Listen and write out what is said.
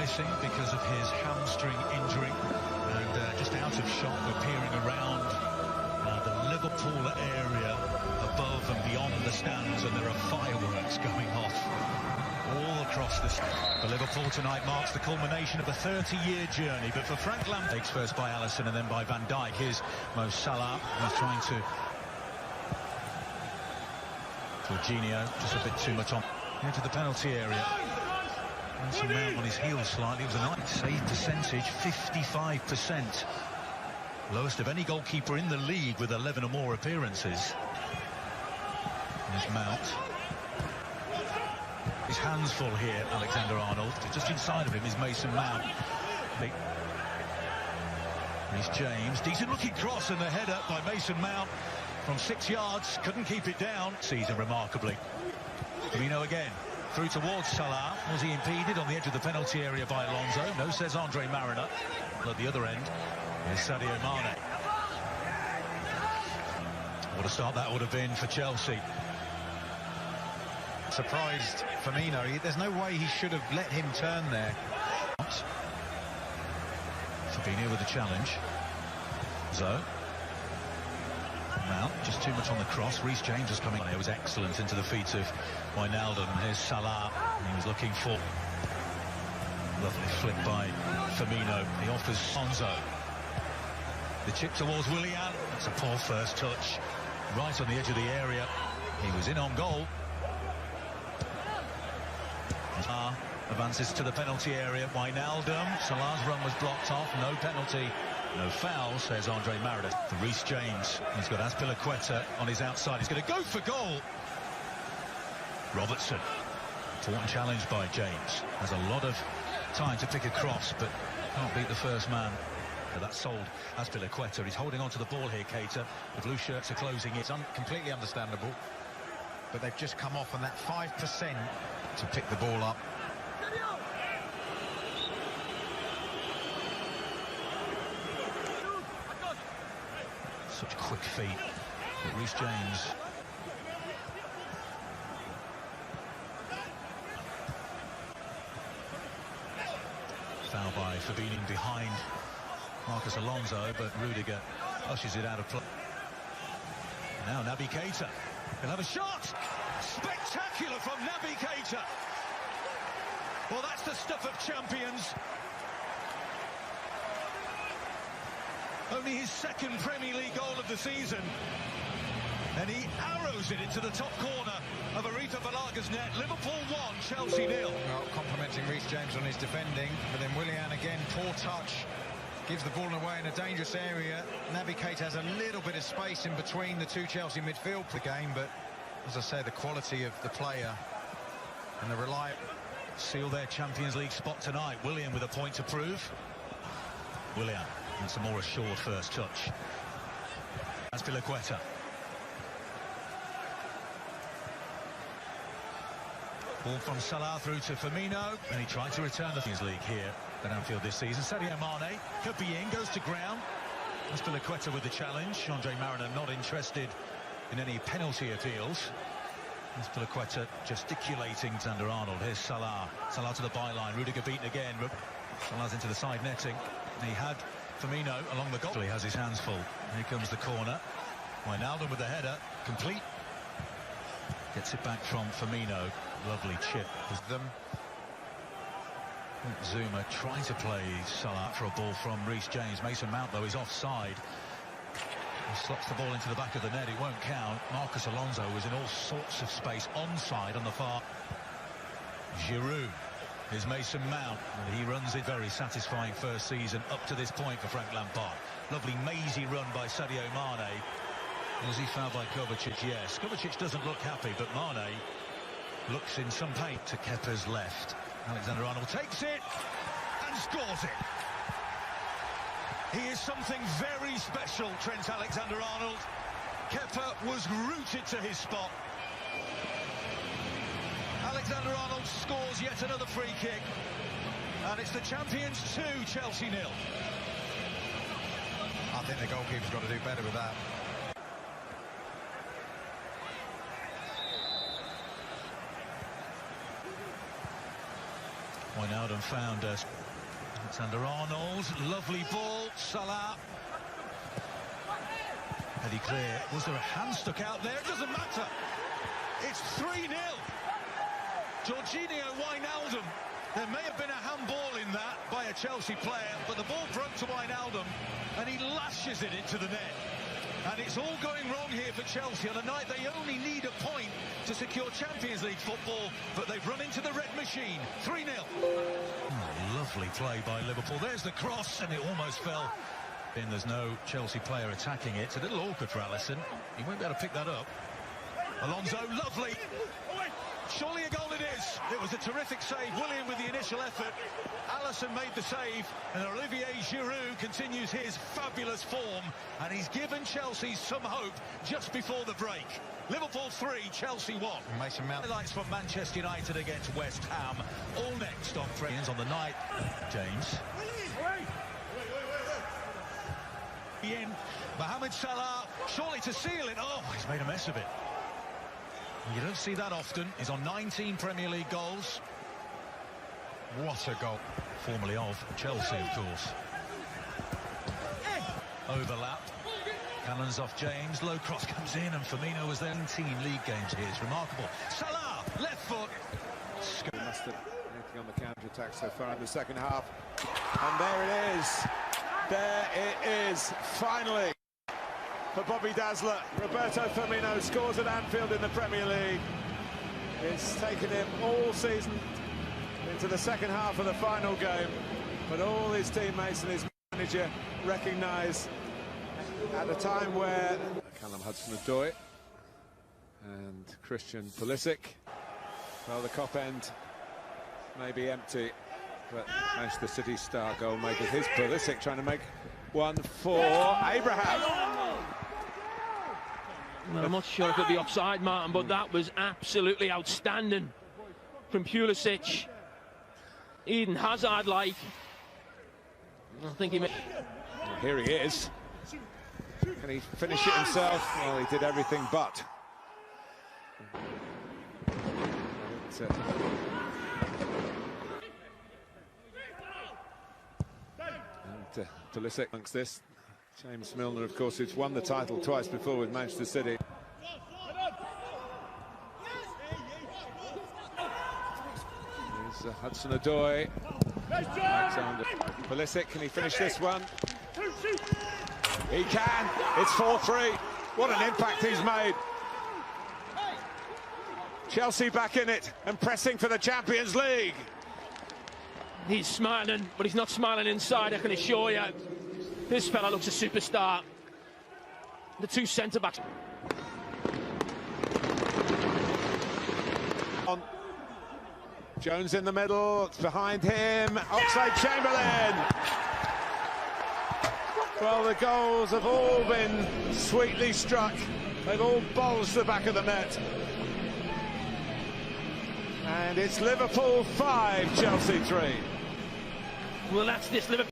missing because of his hamstring injury, and just out of shot, we're peering around the Liverpool area above and beyond the stands, and there are fireworks going off all across the... For Liverpool tonight marks the culmination of a 30-year journey, but for Frank Lampard, takes first by Alisson and then by Van Dijk. Here's Mo Salah, who's trying to... Jorginho, just a bit too much on into the penalty area. Mason Mount on his heels slightly. It was a nice save percentage, 55%. Lowest of any goalkeeper in the league with 11 or more appearances. There's Mount. His hands full here, Alexander-Arnold. Just inside of him is Mason Mount. Here's James. Decent looking cross and the header by Mason Mount from 6 yards. Couldn't keep it down. Season remarkably. Firmino again. Through towards Salah. Was he impeded on the edge of the penalty area by Alonso? No, says Andre Mariner. At the other end is Sadio Mane. What a start that would have been for Chelsea. Surprised Firmino. There's no way he should have let him turn there. Fabinho with the challenge. Zoe. Mount, just too much on the cross. Reece James is coming on. It was excellent into the feet of Wijnaldum. Here's Salah. He was looking for... Lovely flick by Firmino. He offers Sonzo. The chip towards Willian. That's a poor first touch. Right on the edge of the area. He was in on goal. Advances to the penalty area. Wijnaldum. Salah's run was blocked off. No penalty. No foul, says Andre Mariner. For Reece James. He's got Azpilicueta on his outside. He's going to go for goal. Robertson. Important challenge by James. Has a lot of time to pick a cross, but can't beat the first man. That's sold Azpilicueta. He's holding on to the ball here, Keita. The blue shirts are closing it. It's completely understandable. But they've just come off on that 5% to pick the ball up. Such quick feet. But Reece James. Foul by Fabinho behind Marcus Alonso, but Rudiger pushes it out of play. Now Naby Keita. He'll have a shot! Spectacular from Naby Keita! Well, that's the stuff of champions. Only his second Premier League goal of the season. And he arrows it into the top corner of Aretha Balaga's net. Liverpool 1, Chelsea 0. Well, complimenting Reece James on his defending, but then Willian again, poor touch. Gives the ball away in a dangerous area. Naby Keita has a little bit of space in between the two Chelsea midfield for the game, but as I say, the quality of the player and the reliable seal their Champions League spot tonight. Willian with a point to prove. Willian and some more assured first touch. Azpilicueta. Ball from Salah through to Firmino, and he tried to return the Champions League here at Anfield this season. Sadio Mane could be in, goes to ground. Azpilicueta with the challenge. Andre Mariner not interested in any penalty appeals. Azpilicueta gesticulating. Alexander-Arnold. Here's Salah. Salah to the byline. Rudiger beaten again. Salah's into the side netting. He had Firmino along the goal. He has his hands full. Here comes the corner. Wijnaldum with the header. Complete. Gets it back from Firmino. Lovely chip. Them. Zuma trying to play Salah for a ball from Reece James. Mason Mount, though, is offside. He slots the ball into the back of the net. It won't count. Marcus Alonso was in all sorts of space onside on the far. Giroud. Here's Mason Mount, and he runs it. Very satisfying first season up to this point for Frank Lampard. Lovely mazy run by Sadio Mane. Was he fouled by Kovacic? Yes. Kovacic doesn't look happy, but Mane looks in some pain to Kepa's left. Alexander-Arnold takes it and scores it. He is something very special, Trent Alexander-Arnold. Kepa was rooted to his spot. Alexander-Arnold scores yet another free kick. And it's the champions 2, Chelsea 0. I think the goalkeeper's got to do better with that. Wijnaldum found Alexander-Arnold. Lovely ball. Salah. Heady clear. Was there a hand stuck out there? It doesn't matter. It's 3-0. Jorginho Wijnaldum. There may have been a handball in that by a Chelsea player, but the ball broke to Wijnaldum and he lashes it into the net. And it's all going wrong here for Chelsea on a night they only need a point to secure Champions League football, but they've run into the red machine. 3-0. Oh, lovely play by Liverpool. There's the cross, and it almost fell in. There's no Chelsea player attacking it. It's a little awkward for Alisson. He won't be able to pick that up. Alonso, lovely. Surely a goal it is. It was a terrific save. Willian with the initial effort. Alisson made the save, and Olivier Giroud continues his fabulous form, and he's given Chelsea some hope just before the break. Liverpool 3, Chelsea 1. Mason Mount. Highlights from Manchester United against West Ham. All next on Friends on the night. James. In. Mohamed Salah, surely to seal it. Oh, he's made a mess of it. You don't see that often. He's on 19 Premier League goals. What a goal. Formerly of Chelsea, of course. Overlap. Cannons off James. Low cross comes in, and Firmino was there. 19 league games here. It's remarkable. Salah, left foot. Mustard anything on the counter-attack so far in the second half. And there it is. There it is. Finally. For Bobby Dazzler, Roberto Firmino scores at Anfield in the Premier League. It's taken him all season into the second half of the final game, but all his teammates and his manager recognise at a time where Callum Hudson-Odoi and Christian Pulisic, well, the cop end may be empty, but Manchester City star goal maker, here's Pulisic trying to make one for Abraham. Well, I'm not sure if it'll be offside, Martin, but that was absolutely outstanding from Pulisic. Eden Hazard-like. I think he made... Well, here he is. Can he finish it himself? Well, he did everything but. Pulisic amongst this. James Milner, of course, who's won the title twice before with Manchester City. Here's Hudson-Odoi. Alexander Pulisic, can he finish this one? He can. It's 4-3. What an impact he's made. Chelsea back in it and pressing for the Champions League. He's smiling, but he's not smiling inside, I can assure you. This fella looks a superstar. The two centre-backs. Jones in the middle, it's behind him, Oxlade-Chamberlain. Well, the goals have all been sweetly struck. They've all bulged the back of the net. And it's Liverpool 5, Chelsea 3. Well, that's this Liverpool.